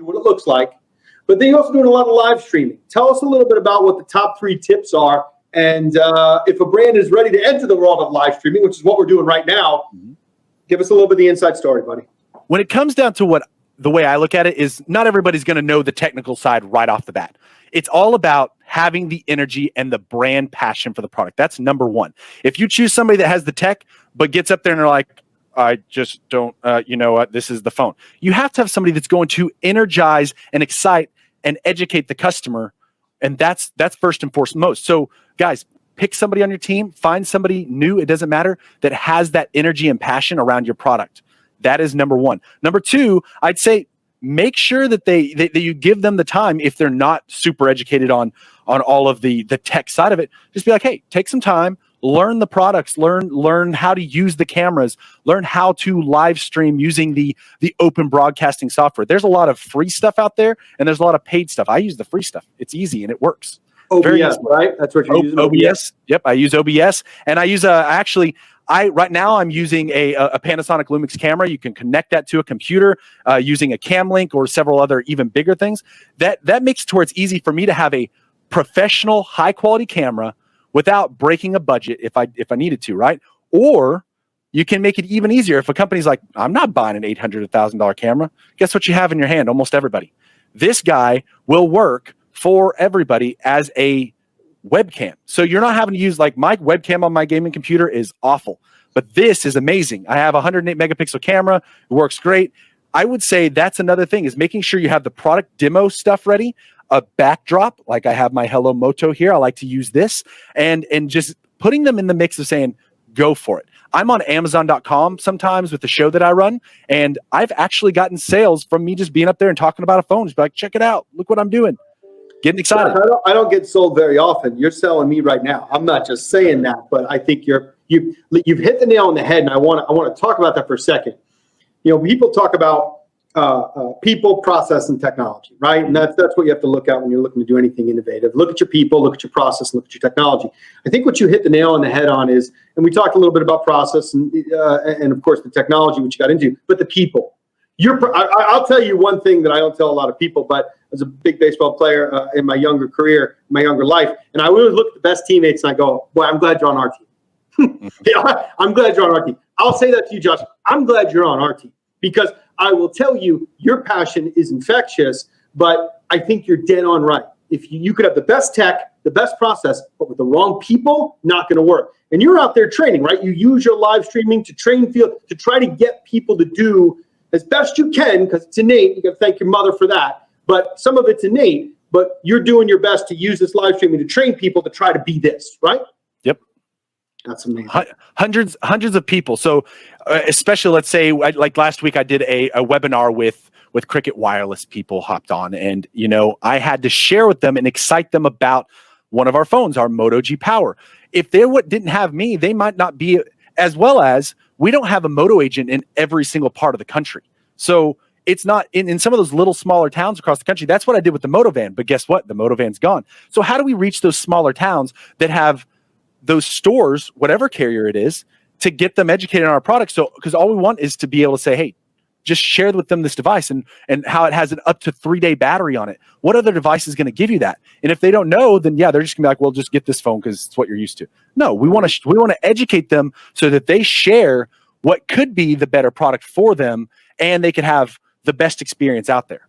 what it looks like. But then you're also doing a lot of live streaming. Tell us a little bit about what the top 3 tips are. And if a brand is ready to enter the world of live streaming, which is what we're doing right now, give us a little bit of the inside story, buddy. When it comes down to the way I look at it is not everybody's going to know the technical side right off the bat. It's all about having the energy and the brand passion for the product. That's number one. If you choose somebody that has the tech, but gets up there and they're like, I just don't, you know what, this is the phone. You have to have somebody that's going to energize and excite and educate the customer. And that's first and foremost. So guys, pick somebody on your team, find somebody new, it doesn't matter, that has that energy and passion around your product. That is number one. Number two, I'd say make sure that that you give them the time if they're not super educated on all of the tech side of it. Just be like, hey, take some time, learn the products, learn how to use the cameras, learn how to live stream using the open broadcasting software. There's a lot of free stuff out there and there's a lot of paid stuff. I use the free stuff. It's easy and it works. OBS, right? That's what you're using. OBS. Yep, I use OBS, and I use right now I'm using a Panasonic Lumix camera. You can connect that to a computer using a Cam Link or several other even bigger things. That makes it to where it's easy for me to have a professional, high quality camera without breaking a budget if I needed to, right? Or you can make it even easier if a company's like, I'm not buying an $800, $1,000 camera. Guess what you have in your hand? Almost everybody. This guy will work for everybody as a webcam. So you're not having to use, like, my webcam on my gaming computer is awful, but this is amazing. I have a 108 megapixel camera. It works great. I would say that's another thing, is making sure you have the product demo stuff ready, a backdrop. Like I have my Hello Moto here. I like to use this, and just putting them in the mix of saying, go for it. I'm on Amazon.com sometimes with the show that I run, and I've actually gotten sales from me just being up there and talking about a phone. Just be like, check it out. Look what I'm doing. Getting excited. I don't get sold very often. You're selling me right now. I'm not just saying that, but I think you've hit the nail on the head, and I want to talk about that for a second. You know, people talk about people, process, and technology, right? And that's what you have to look at when you're looking to do anything innovative. Look at your people, look at your process, look at your technology. I think what you hit the nail on the head on is, and we talked a little bit about process and of course the technology, which you got into, but the people. I'll tell you one thing that I don't tell a lot of people, but as a big baseball player in my younger career, my younger life, and I always look at the best teammates and I go, boy, I'm glad you're on our team. I'm glad you're on our team. I'll say that to you, Josh. I'm glad you're on our team, because I will tell you, your passion is infectious, but I think you're dead on right. If you could have the best tech, the best process, but with the wrong people, not going to work. And you're out there training, right? You use your live streaming to train field, to try to get people to do as best you can, because it's innate. You got to thank your mother for that. But some of it's innate, but you're doing your best to use this live streaming to train people to try to be this, right? Yep. That's amazing. Hundreds of people. So especially, let's say, like last week, I did a webinar with Cricket Wireless people hopped on, and, you know, I had to share with them and excite them about one of our phones, our Moto G Power. If they didn't have me, they might not be, as well as we don't have a Moto agent in every single part of the country. So it's not in some of those little smaller towns across the country. That's what I did with the Moto Van. But guess what? The Moto Van's gone. So how do we reach those smaller towns that have those stores, whatever carrier it is, to get them educated on our products? So, because all we want is to be able to say, hey, just share with them this device and how it has an up to 3-day battery on it. What other device is going to give you that? And if they don't know, then yeah, they're just gonna be like, well, just get this phone because it's what you're used to. No, we want to educate them so that they share what could be the better product for them, and they could have the best experience out there.